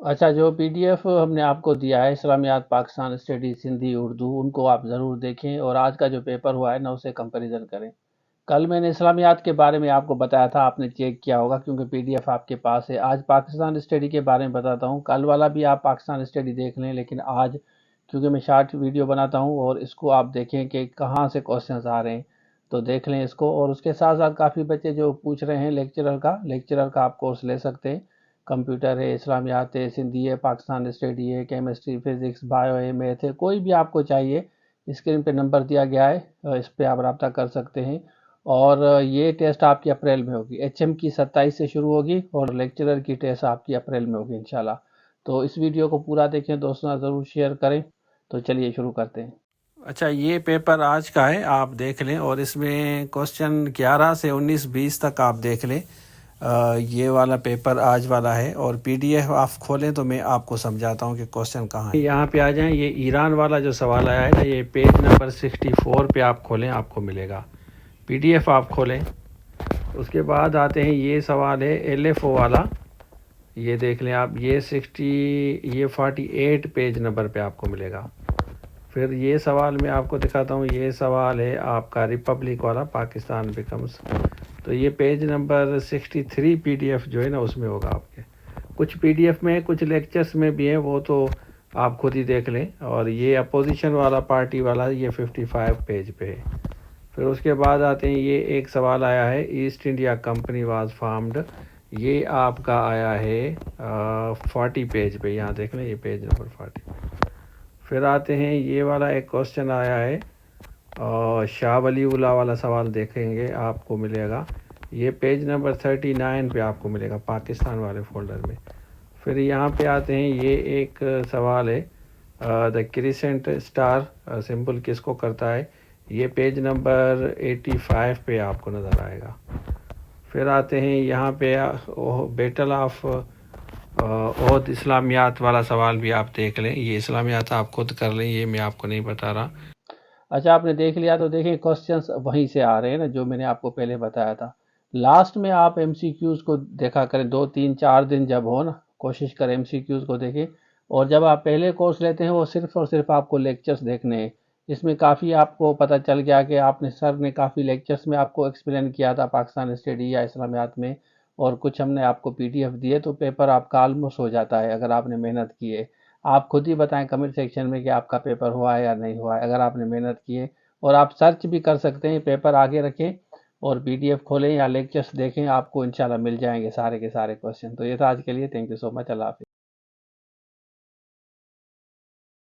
اچھا، جو پی D F ہم نے آپ کو دیا ہے اسلامیات پاکستان اسٹڈی سندھی اردو، ان کو آپ ضرور دیکھیں اور آج کا جو پیپر ہوا ہے نا اسے کمپیریزن کریں۔ کل میں نے اسلامیات کے بارے میں آپ کو بتایا تھا، آپ نے چیک کیا ہوگا کیونکہ پی ڈی ایف آپ کے پاس ہے۔ آج پاکستان اسٹڈی کے بارے میں بتاتا ہوں، کل والا بھی آپ پاکستان اسٹڈی دیکھ لیں، لیکن آج کیونکہ میں شارٹ ویڈیو بناتا ہوں اور اس کو آپ دیکھیں کہ کہاں سے کوسچنز آ رہے ہیں، تو دیکھ لیں اس کو۔ اور اس کے ساتھ ساتھ کافی بچے جو پوچھ رہے ہیں لیکچرر کا آپ کورس لے سکتے ہیں۔ کمپیوٹر ہے، اسلامیات ہے، سندھی ہے، پاکستان اسٹڈی ہے، کیمسٹری، فزکس، بایو ہے، میتھ ہے، کوئی بھی آپ کو چاہیے، اسکرین پہ نمبر دیا گیا ہے، اس پہ آپ رابطہ کر سکتے ہیں۔ اور یہ ٹیسٹ آپ کی اپریل میں ہوگی، ایچ ایم کی 27 سے شروع ہوگی اور لیکچرر کی ٹیسٹ آپ کی اپریل میں ہوگی انشاءاللہ۔ تو اس ویڈیو کو پورا دیکھیں، دوستوں ضرور شیئر کریں۔ تو چلیے شروع کرتے ہیں۔ اچھا، یہ پیپر آج کا ہے، آپ دیکھ لیں، اور اس میں کوسچن 11 سے 19 20 تک آپ دیکھ لیں۔ یہ والا پیپر آج والا ہے، اور پی ڈی ایف آپ کھولیں تو میں آپ کو سمجھاتا ہوں کہ کوسچن کہاں ہے۔ یہاں پہ آ جائیں، یہ ایران والا جو سوال آیا ہے نا، یہ پیج نمبر 64 پہ آپ کھولیں، آپ کو ملے گا۔ پی ڈی ایف آپ کھولیں، اس کے بعد آتے ہیں، یہ سوال ہے ایل ایف او والا، یہ دیکھ لیں آپ، یہ 48 پیج نمبر پہ آپ کو ملے گا۔ پھر یہ سوال میں آپ کو دکھاتا ہوں، یہ سوال ہے آپ کا ریپبلک والا، پاکستان بیکمز، تو یہ page number 63 P D F جو ہے نا اس میں ہوگا آپ کے۔ کچھ پی ڈی ایف میں، کچھ لیکچرز میں بھی ہیں، وہ تو آپ خود ہی دیکھ لیں۔ اور یہ اپوزیشن والا، پارٹی والا، یہ 55 پیج پہ ہے۔ پھر اس کے بعد آتے ہیں، یہ ایک سوال آیا ہے، East India company was formed, یہ آپ کا آیا ہے 40 پیج پہ، یہاں دیکھ لیں، یہ پیج نمبر 40۔ پھر آتے ہیں، یہ والا ایک کوسچن آیا ہے، شاہ ولی اللہ والا سوال دیکھیں گے، آپ کو ملے گا، یہ پیج نمبر 39 پہ آپ کو ملے گا، پاکستان والے فولڈر میں۔ پھر یہاں پہ آتے ہیں، یہ ایک سوال ہے، دا کریسنٹ اسٹار سمبل کس کو کرتا ہے، یہ پیج نمبر 85 پہ آپ کو نظر آئے گا۔ پھر آتے ہیں یہاں پہ، بیٹل آف عہد اسلامیات والا سوال بھی آپ دیکھ لیں، یہ اسلامیات آپ خود کر لیں، یہ میں آپ کو نہیں بتا رہا۔ اچھا، آپ نے دیکھ لیا تو دیکھیں کوسچنس وہیں سے آ رہے ہیں نا، جو میں نے آپ کو پہلے بتایا تھا۔ لاسٹ میں آپ ایم سی کیوز کو دیکھا کریں، 2 3 4 دن جب ہو نا، کوشش کریں ایم سی کیوز کو دیکھیں۔ اور جب آپ پہلے کورس لیتے ہیں، وہ صرف اور صرف آپ کو لیکچرز دیکھنے ہیں۔ اس میں کافی آپ کو پتہ چل گیا کہ سر نے کافی لیکچرز میں آپ کو ایکسپلین کیا تھا پاکستان اسٹڈی یا اسلامیات میں، اور کچھ ہم نے آپ کو پی ڈی ایف دیے، تو پیپر آپ کا آلموسٹ ہو جاتا ہے اگر آپ نے محنت کی ہے۔ آپ خود ہی بتائیں کمنٹ سیکشن میں کہ آپ کا پیپر ہوا ہے یا نہیں ہوا ہے، اگر آپ نے محنت کی ہے۔ اور آپ سرچ بھی کر سکتے ہیں، پیپر آگے رکھیں اور پی ڈی ایف کھولیں یا لیکچرز دیکھیں، آپ کو انشاءاللہ مل جائیں گے سارے کے سارے کوسچن۔ تو یہ تھا آج کے لیے، تھینک یو سو مچ، اللہ حافظ۔